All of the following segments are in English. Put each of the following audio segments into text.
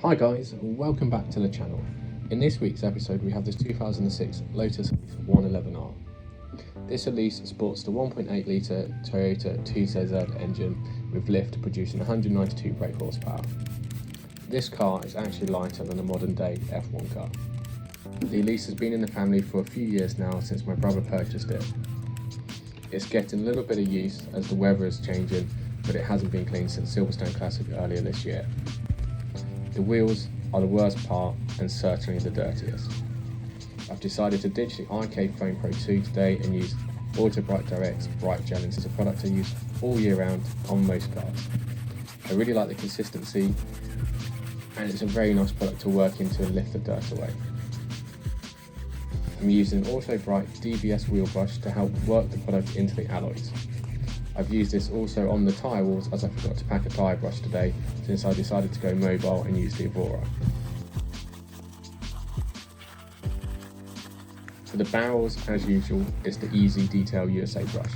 Hi guys, welcome back to the channel. In this week's episode we have this 2006 Lotus Elise 111R. This Elise sports the 1.8 litre Toyota 2CZ engine with lift producing 192 brake horsepower. This car is actually lighter than a modern day F1 car. The Elise has been in the family for a few years now since my brother purchased it. It's getting a little bit of use as the weather is changing, but it hasn't been cleaned since Silverstone Classic earlier this year. The wheels are the worst part and certainly the dirtiest. I've decided to ditch the IK Foam Pro 2 today and use Auto Bright Direct's Bright Gel. It's a product I use all year round on most cars. I really like the consistency and it's a very nice product to work into and lift the dirt away. I'm using Auto Bright DBS wheel brush to help work the product into the alloys. I've used this also on the tyre walls as I forgot to pack a tyre brush today since I decided to go mobile and use the Evora. For the barrels, as usual, it's the Easy Detail USA brush.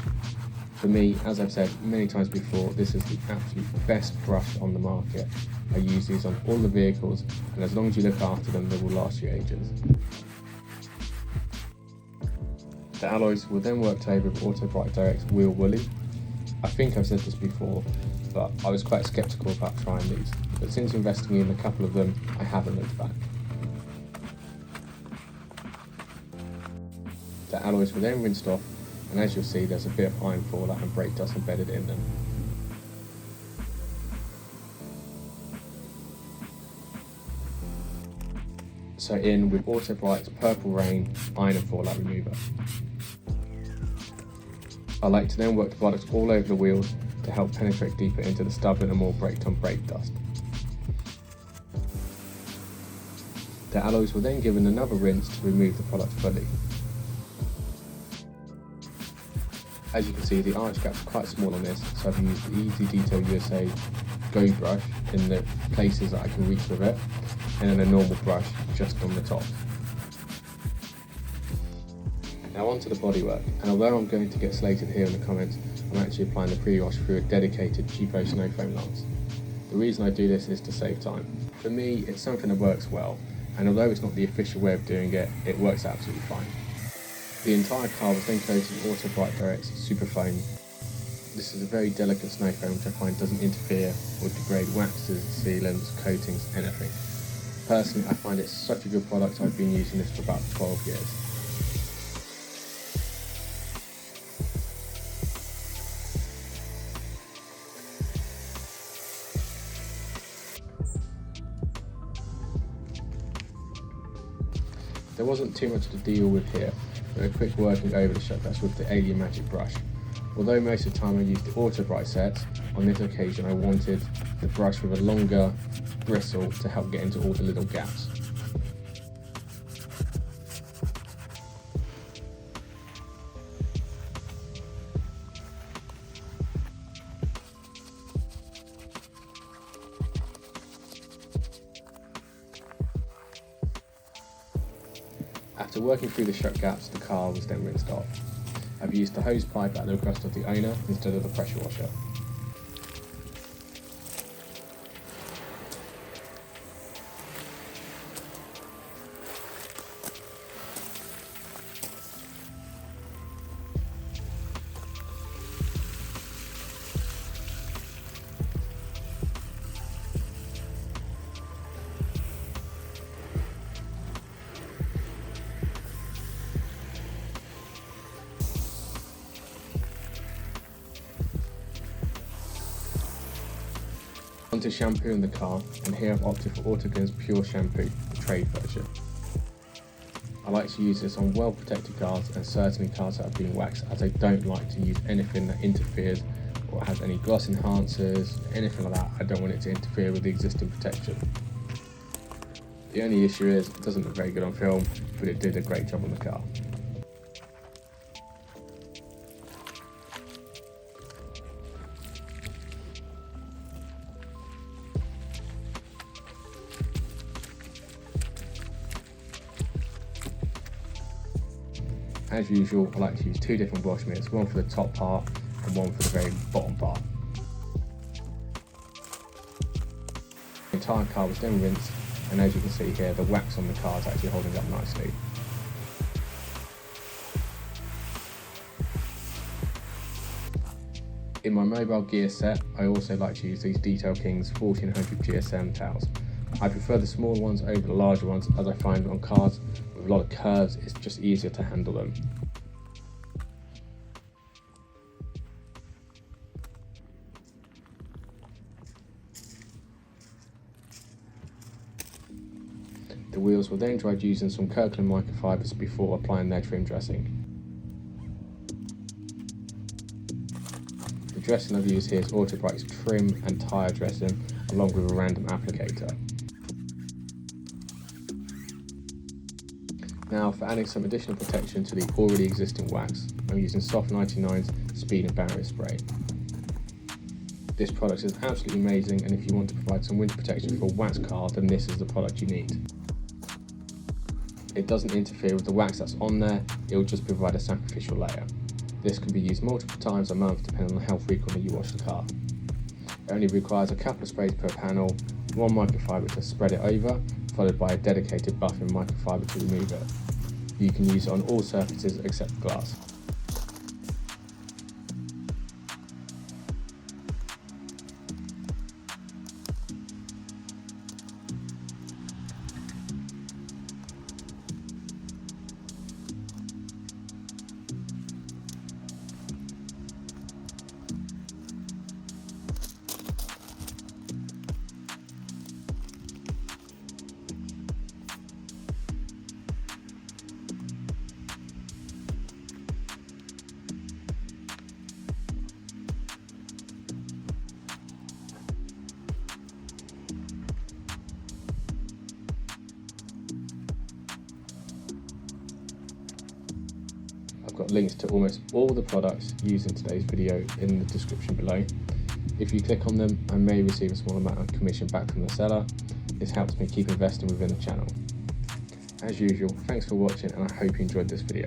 For me, as I've said many times before, this is the absolute best brush on the market. I use these on all the vehicles and as long as you look after them, they will last you ages. The alloys will then work over with Auto Bright Direct's Wheel Woolly. I think I've said this before, but I was quite sceptical about trying these, but since investing in a couple of them, I haven't looked back. The alloys were then rinsed off, and as you'll see there's a bit of iron fallout and brake dust embedded in them. So in with Auto Bright's Purple Rain Iron and Fallout Remover. I like to then work the product all over the wheels to help penetrate deeper into the stubborn and more braked on brake dust. The alloys were then given another rinse to remove the product fully. As you can see, the arch gaps are quite small on this, so I've used the Easy Detail USA Go brush in the places that I can reach with it, and then a normal brush just on the top. Now onto the bodywork, and although I'm going to get slated here in the comments, I'm actually applying the pre-wash through a dedicated cheapo Snowfoam lance. The reason I do this is to save time. For me, it's something that works well, and although it's not the official way of doing it, it works absolutely fine. The entire car was then coated in Auto Bright Direct's Super Foam. This is a very delicate snow foam which I find doesn't interfere or degrade waxes, sealants, coatings, anything. Personally, I find it such a good product. I've been using this for about 12 years. There wasn't too much to deal with here, but a quick working over the shutdust with the Alien Magic brush. Although most of the time I used the Auto Bright set, on this occasion I wanted the brush with a longer bristle to help get into all the little gaps. After working through the shut gaps, the car was then rinsed off. I've used the hose pipe at the request of the owner instead of the pressure washer. Onto shampoo in the car, and here I've opted for Autogen's Pure Shampoo, the trade version. I like to use this on well protected cars and certainly cars that have been waxed, as I don't like to use anything that interferes or has any gloss enhancers, anything like that. I don't want it to interfere with the existing protection. The only issue is it doesn't look very good on film, but it did a great job on the car. As usual, I like to use two different wash mitts, one for the top part and one for the very bottom part. The entire car was then rinsed, and as you can see here, the wax on the car is actually holding up nicely. In my mobile gear set, I also like to use these Detail Kings 1400 GSM towels. I prefer the smaller ones over the larger ones, as I find on cars with a lot of curves it's just easier to handle them. The wheels were then dried using some Kirkland microfibers before applying their trim dressing. The dressing I've used here is Autobrite's trim and tyre dressing, along with a random applicator. Now for adding some additional protection to the already existing wax, I'm using Soft 99's Speed and Barrier Spray. This product is absolutely amazing, and if you want to provide some winter protection for a wax car, then this is the product you need. It doesn't interfere with the wax that's on there, it will just provide a sacrificial layer. This can be used multiple times a month depending on how frequently you wash the car. It only requires a couple of sprays per panel, one microfiber to spread it over, followed by a dedicated buffing microfiber to remove it. You can use it on all surfaces except glass. I've got links to almost all the products used in today's video in the description below. If you click on them, I may receive a small amount of commission back from the seller. This helps me keep investing within the channel. As usual, thanks for watching, and I hope you enjoyed this video.